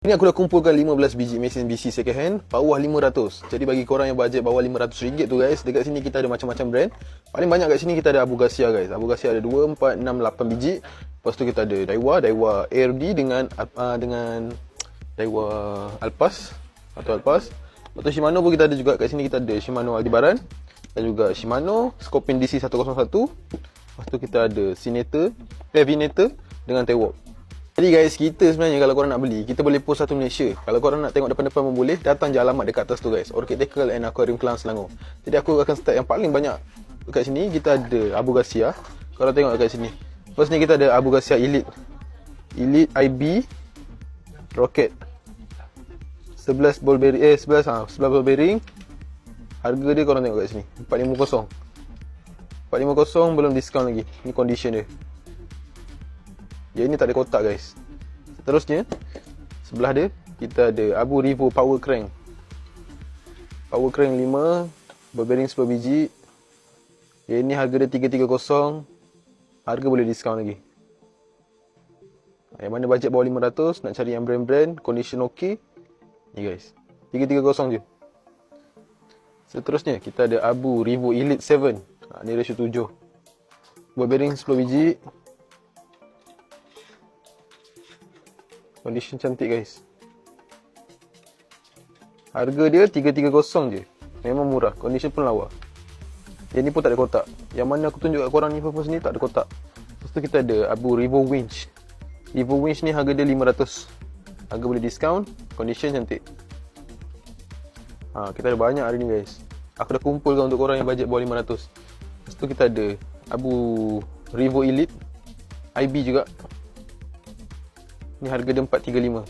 Ini aku dah kumpulkan 15 biji mesin BC second hand bawah 500. Jadi bagi korang yang bajet bawah RM500 tu guys, dekat sini kita ada macam-macam brand. Paling banyak kat sini kita ada Abu Garcia guys. Abu Garcia ada 2, 4, 6, 8 biji. Lepas tu kita ada Daiwa ARD dengan Daiwa Alpas atau Alpas. Lepas tu Shimano pun kita ada juga. Kat sini kita ada Shimano Aldebaran dan juga Shimano Scorpion DC 101. Lepas tu kita ada Vinator dengan Tewok. Jadi guys, kita sebenarnya kalau korang nak beli, kita boleh post satu Malaysia. Kalau korang nak tengok depan-depan pun boleh, datang je alamat dekat atas tu guys. Orchid Tackle and Aquarium Kelang Selangor. Jadi aku akan start yang paling banyak dekat sini. Kita ada Abu Garcia. Korang tengok dekat sini. First ni kita ada Abu Garcia Elite IB Rocket 11 ball bearing. Harga dia korang tengok kat sini 450 belum diskaun lagi. Ni condition dia. Dia ni tak ada kotak guys. Seterusnya sebelah dia kita ada Abu Revo Power Crank 5 ball bearing 10 biji. Dia ni harga dia 330. Harga boleh diskaun lagi. Yang mana bajet bawah 500, nak cari yang brand-brand, condition okey, ni guys 330 je. Seterusnya kita ada Abu Revo Elite 7. Ni ratio 7. Ball bearing 10 biji. Condition cantik guys. Harga dia 330 je. Memang murah. Condition pun lawa. Yang ni pun tak ada kotak. Yang mana aku tunjuk kat korang ni purpose ni tak ada kotak. Lepas tu kita ada Abu Revo Winch. Revo Winch ni harga dia 500. Harga boleh diskaun. Condition cantik. Kita ada banyak hari ni guys. Aku dah kumpulkan untuk korang yang bajet bawah 500. Lepas tu kita ada Abu Revo Elite IB juga. Ni harga dia 435.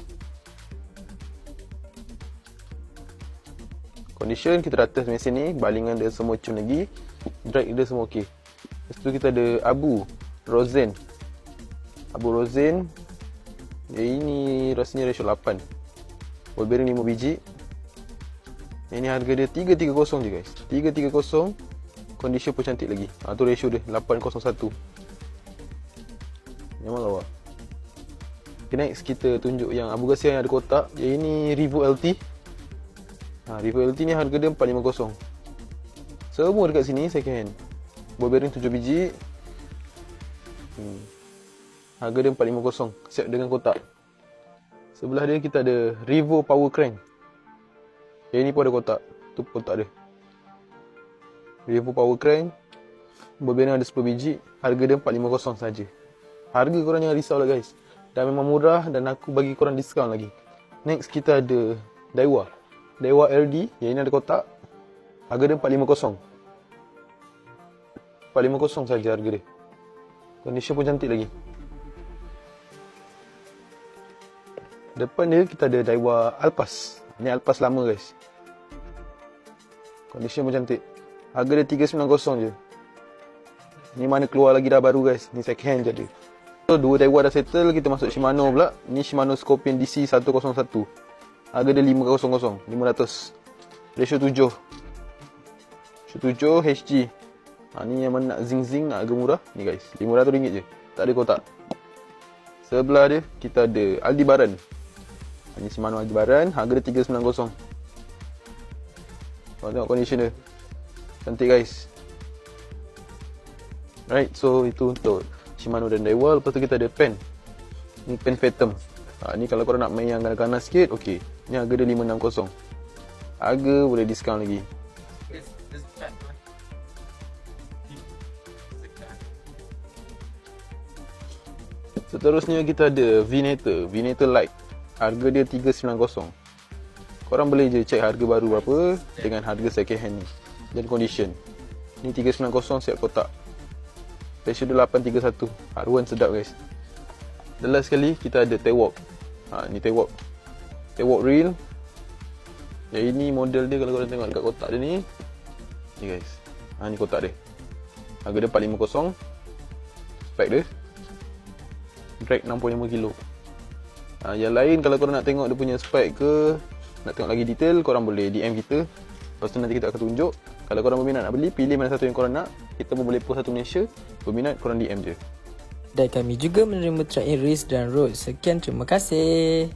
Condition kita atas mesin ni, balingan dia semua cun lagi, drag dia semua okey. Lepas tu kita ada Abu Rosen. Ini rasanya ratio 8. Ball bearing 5 biji. Ini harga dia 330 je guys. 330. Condition pun cantik lagi. Tu ratio dia 801. Memang lawa. Okay, next kita tunjuk yang Abu Garcia yang ada kotak. Yang ini Revo LT. Revo LT ni harga dia 450. Semua dekat sini second hand. Ball bearing 7 biji. Harga dia 450. Set dengan kotak. Sebelah dia kita ada Revo Power Crank. Yang ni pun ada kotak. Tu kotak dia. Revo Power Crank. Ball bearing ada 10 biji. Harga dia 450 saja. Harga korang jangan risau lah guys. Dah memang murah dan aku bagi korang diskaun lagi. Next kita ada Daiwa RD. Yang ini ada kotak. Harga dia 450. 450 saja harga dia. Condition pun cantik lagi. Depan dia kita ada Daiwa Alpas. Ini Alpas lama guys. Condition pun cantik. Harga dia 390 je. Ni mana keluar lagi dah baru guys. Ni second hand je ada. So, 2 Daiwa dah settle, kita masuk Shimano pula. Ni Shimano Scorpion DC 101. Harga dia 500. Ratio 7. HG. Ni yang mana nak zing-zing, nak harga murah. Ni guys, RM500 je. Tak ada kotak. Sebelah dia, kita ada Aldebaran. Ni Shimano Aldebaran. Harga dia 390. Korang tengok condition dia. Cantik guys. Right, so itu untuk Shimano dan Daiwa. Lepas tu kita ada pen. Ni pen Phantom. Ni kalau korang nak main yang ganas-ganas sikit, okey. Ni harga dia 560. Harga boleh diskaun lagi. Seterusnya kita ada Vinator Lite. Harga dia 390. Korang boleh je check harga baru berapa dengan harga second hand ni dan condition. Ni 390 siap kotak. Ratio dia 831. Haruan sedap guys. Dan last sekali kita ada Tewok. Ni Tewok reel. Yang ini model dia kalau korang tengok dekat kotak dia ni. Ni guys. Ni kotak dia. Harga dia 450. Spek dia. Drag 65 kilo. Yang lain kalau korang nak tengok dia punya spek ke, nak tengok lagi detail, korang boleh DM kita. Lepas tu nanti kita akan tunjuk. Kalau korang berminat nak beli, pilih mana satu yang korang nak. Kita pun boleh post satu Malaysia. Berminat, korang DM je. Dan kami juga menerima track in race dan road. Sekian, terima kasih.